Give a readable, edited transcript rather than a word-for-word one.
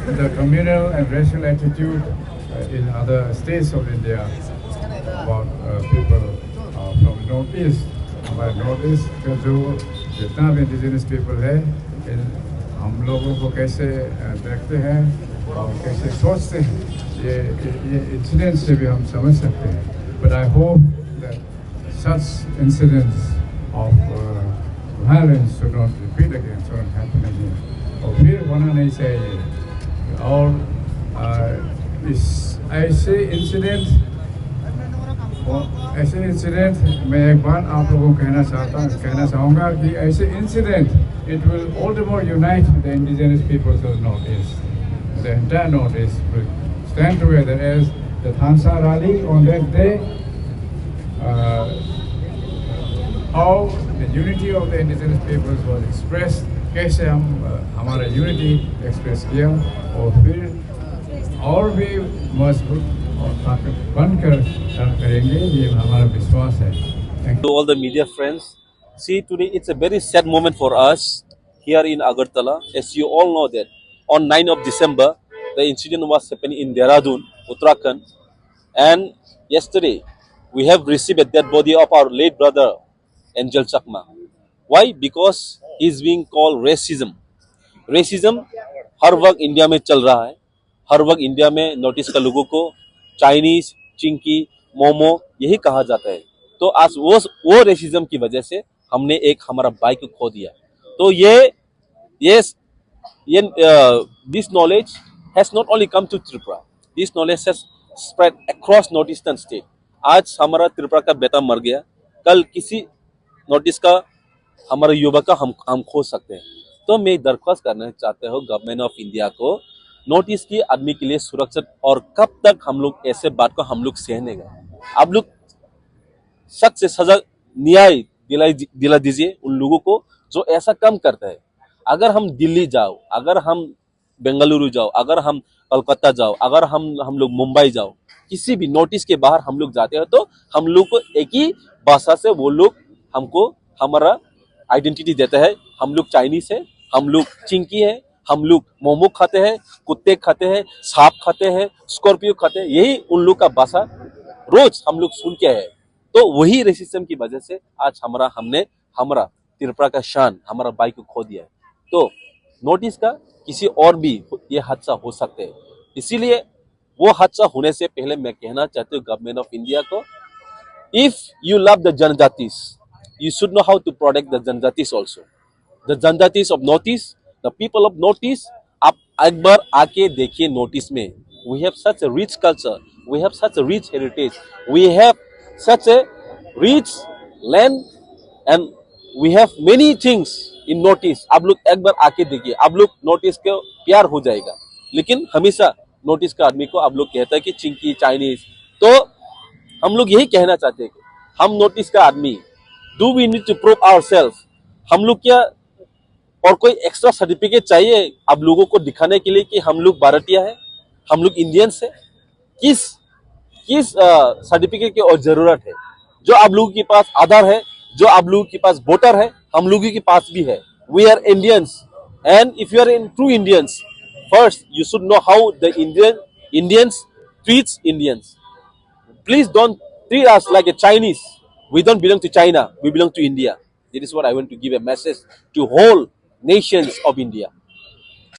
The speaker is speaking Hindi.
the communal and racial attitude in other states of India about people from Northeast. हमारे नॉर्थ ईस्ट का जो जितना भी इंडिजिनस पीपल है इन हम लोगों को कैसे देखते हैं और कैसे सोचते हैं ये इंसिडेंट से भी हम समझ सकते हैं. But I hope that such incidents of violence should not repeat again, should not happen again. और फिर होना नहीं चाहिए. और इस ऐसे इंसिडेंट मैं एक बार आप लोगों को कहना चाहूँगा कि ऐसे incident it will all the more unite the indigenous peoples of the Northeast. The entire Northeast will stand together as the Thansa rally on that day. How the unity of the indigenous peoples was expressed, कैसे हम हमारा unity express किया और फिर और भी मजबूत और ताकत बनकर करेंगे ये हमारा विश्वास है. To all the media friends, see today it's a very sad moment for us here in Agartala. As you all know that on 9th of December, the incident was happening in Dehradun, Uttarakhand, and yesterday we have received a dead body of our late brother Angel Chakma. Why? Because he is being called racism. Racism हर वक्त इंडिया में चल रहा है. हर वक्त इंडिया में नॉर्थ ईस्ट का लोगों को चाइनीज, चिंकी, मोमो यही कहा जाता है. तो आज वो रेसिज्म की वजह से हमने एक हमारा भाई को खो दिया. तो ये this knowledge has not only come to Tripura, this knowledge has spread across north eastern state. आज हमारा त्रिपुरा का बेटा मर गया, कल किसी नॉर्थ ईस्ट का हमारा युवा का हम खो सकते हैं. तो मैं दरख्वास्त करना चाहता हूँ गवर्नमेंट ऑफ इंडिया को, नॉर्थ ईस्ट की आदमी के लिए सुरक्षित. और कब तक हम लोग ऐसे बात को हम लोग सहने गए. आप लोग सख्त से सजा न्याय दिला दीजिए उन लोगों को जो ऐसा काम करता है. अगर हम दिल्ली जाओ, अगर हम बेंगलुरु जाओ, अगर हम कलकत्ता जाओ, अगर हम लोग मुंबई जाओ, किसी भी नॉर्थ ईस्ट के बाहर हम लोग जाते हैं तो हम लोग को एक ही भाषा से वो लोग हमको हमारा आइडेंटिटी देता है. हम लोग चाइनीज है, हम लोग चिंकी है, हम लोग मोमो खाते हैं, कुत्ते खाते हैं, सांप खाते हैं, स्कॉर्पियो खाते हैं. यही उन लोग का भाषा रोज हम लोग सुन के है. तो वही रेसिज्म की वजह से आज हमने हमारा त्रिपुरा का शान, हमारा भाई को खो दिया है. तो नॉर्थ ईस्ट का किसी और भी ये हादसा हो सकते हैं. इसीलिए वो हादसा होने से पहले मैं कहना चाहती हूँ गवर्नमेंट ऑफ इंडिया को, इफ यू लव द जनजातिस, you should know how to protect the Janjatis also. The Janjatis of Northeast, the people of Northeast, आप एक बार आके देखिए नॉर्थ में. We have such a rich culture, we have such a rich heritage, we have such a rich land and we have many things in Northeast. आप लोग एक बार आके देखिए, आप लोग नॉर्थ को प्यार हो जाएगा. लेकिन हमेशा नॉर्थ का आदमी को आप लोग कहता है कि चिंकी, चाइनीज. तो हम लोग यही कहना चाहते हैं कि हम नॉर्थ का आदमी, Do we need to prove ourselves? हम लोग क्या और कोई एक्स्ट्रा सर्टिफिकेट चाहिए आप लोगों को दिखाने के लिए कि हम लोग भारतीय हैं, हम लोग इंडियंस हैं? किस सर्टिफिकेट की और जरूरत है? जो आप लोगों के पास आधार है, जो आप लोगों के पास वोटर है, हम लोगों के पास भी है. We are Indians, and if you are in true Indians, first you should know how the Indians treats Indians. Please don't treat us like a Chinese. We don't belong to China, we belong to India. That is what I want to give a message to whole nations of India.